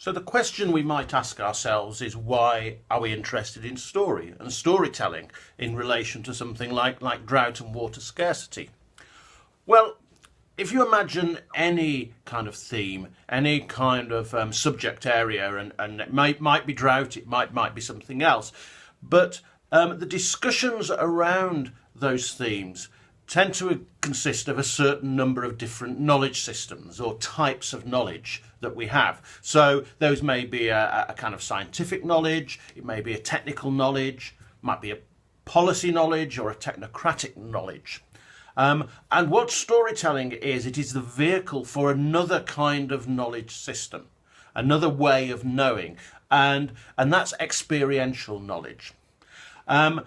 So the question we might ask ourselves is, why are we interested in story and storytelling in relation to something like drought and water scarcity? Well, if you imagine any kind of theme, any kind of subject area, and it might be drought, it might be something else, but the discussions around those themes tend to consist of a certain number of different knowledge systems or types of knowledge that we have. So those may be a kind of scientific knowledge, it may be a technical knowledge, might be a policy knowledge or a technocratic knowledge. And what storytelling is, it is the vehicle for another kind of knowledge system, another way of knowing, and that's experiential knowledge. And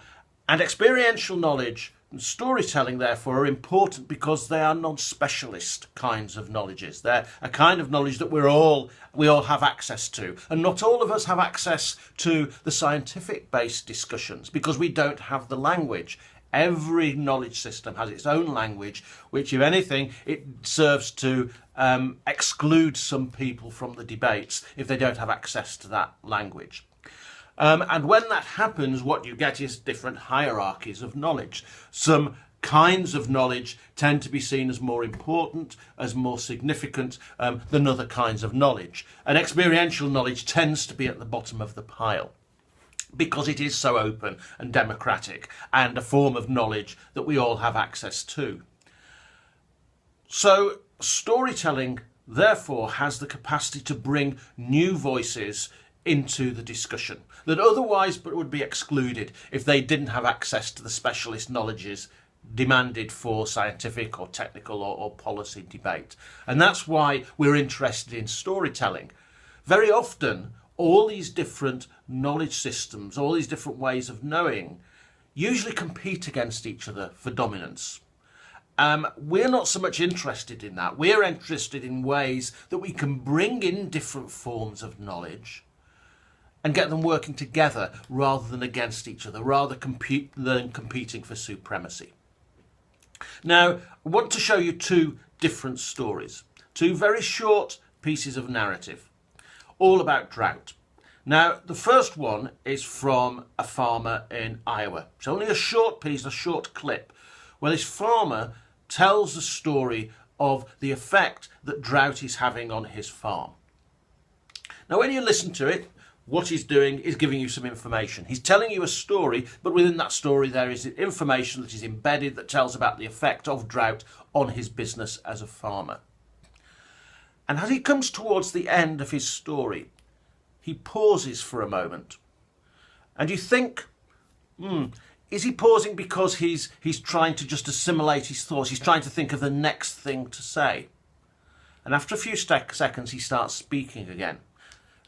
experiential knowledge and storytelling, therefore, are important because they are non-specialist kinds of knowledges. They're a kind of knowledge that we all have access to. And not all of us have access to the scientific-based discussions because we don't have the language. Every knowledge system has its own language, which, if anything, it serves to exclude some people from the debates if they don't have access to that language. And when that happens, what you get is different hierarchies of knowledge. Some kinds of knowledge tend to be seen as more important, as more significant than other kinds of knowledge. And experiential knowledge tends to be at the bottom of the pile because it is so open and democratic and a form of knowledge that we all have access to. So storytelling, therefore, has the capacity to bring new voices into the discussion that otherwise would be excluded if they didn't have access to the specialist knowledges demanded for scientific or technical or policy debate. And that's why we're interested in storytelling. Very often, all these different knowledge systems, all these different ways of knowing, usually compete against each other for dominance. We're not so much interested in that. We're interested in ways that we can bring in different forms of knowledge and get them working together rather than against each other, rather than competing for supremacy. Now, I want to show you two different stories, two very short pieces of narrative, all about drought. Now, the first one is from a farmer in Iowa. It's only a short piece, a short clip, where this farmer tells the story of the effect that drought is having on his farm. Now, when you listen to it, what he's doing is giving you some information. He's telling you a story, but within that story there is information that is embedded that tells about the effect of drought on his business as a farmer. And as he comes towards the end of his story, he pauses for a moment. And you think, is he pausing because he's trying to just assimilate his thoughts? He's trying to think of the next thing to say. And after a few seconds, he starts speaking again.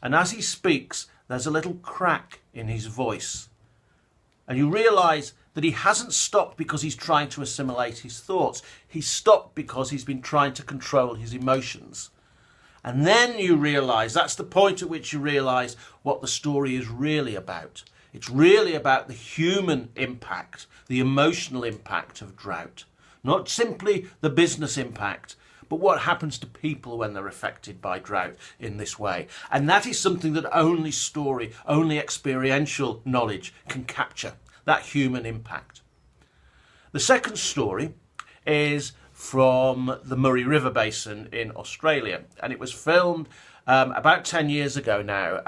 And as he speaks, there's a little crack in his voice. And you realise that he hasn't stopped because he's trying to assimilate his thoughts. He's stopped because he's been trying to control his emotions. And then you realise, that's the point at which you realise what the story is really about. It's really about the human impact, the emotional impact of drought. Not simply the business impact, but what happens to people when they're affected by drought in this way. And that is something that only story, only experiential knowledge can capture, that human impact. The second story is from the Murray River Basin in Australia, and it was filmed about 10 years ago now,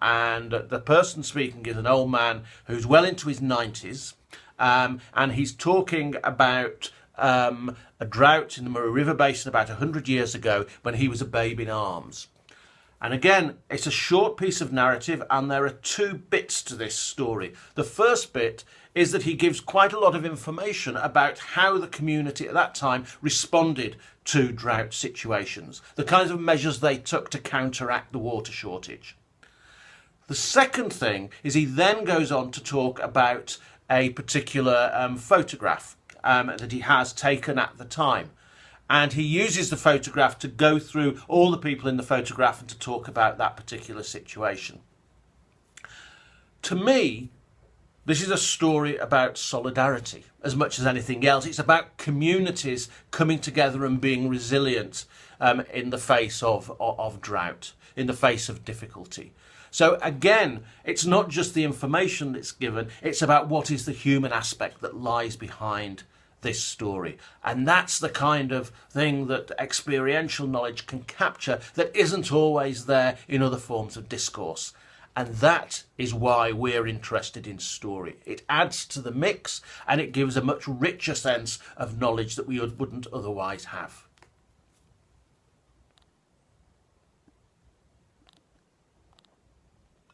and the person speaking is an old man who's well into his 90s, and he's talking about a drought in the Murray River Basin about 100 years ago when he was a babe in arms. And again, it's a short piece of narrative, and there are two bits to this story. The first bit is that he gives quite a lot of information about how the community at that time responded to drought situations, the kinds of measures they took to counteract the water shortage. The second thing is he then goes on to talk about a particular photograph that he has taken at the time. And he uses the photograph to go through all the people in the photograph and to talk about that particular situation. To me, This is a story about solidarity as much as anything else. It's about communities coming together and being resilient in the face of drought, in the face of difficulty. So again, it's not just the information that's given, it's about what is the human aspect that lies behind this story. And that's the kind of thing that experiential knowledge can capture that isn't always there in other forms of discourse. And that is why we're interested in story. It adds to the mix and it gives a much richer sense of knowledge that we wouldn't otherwise have.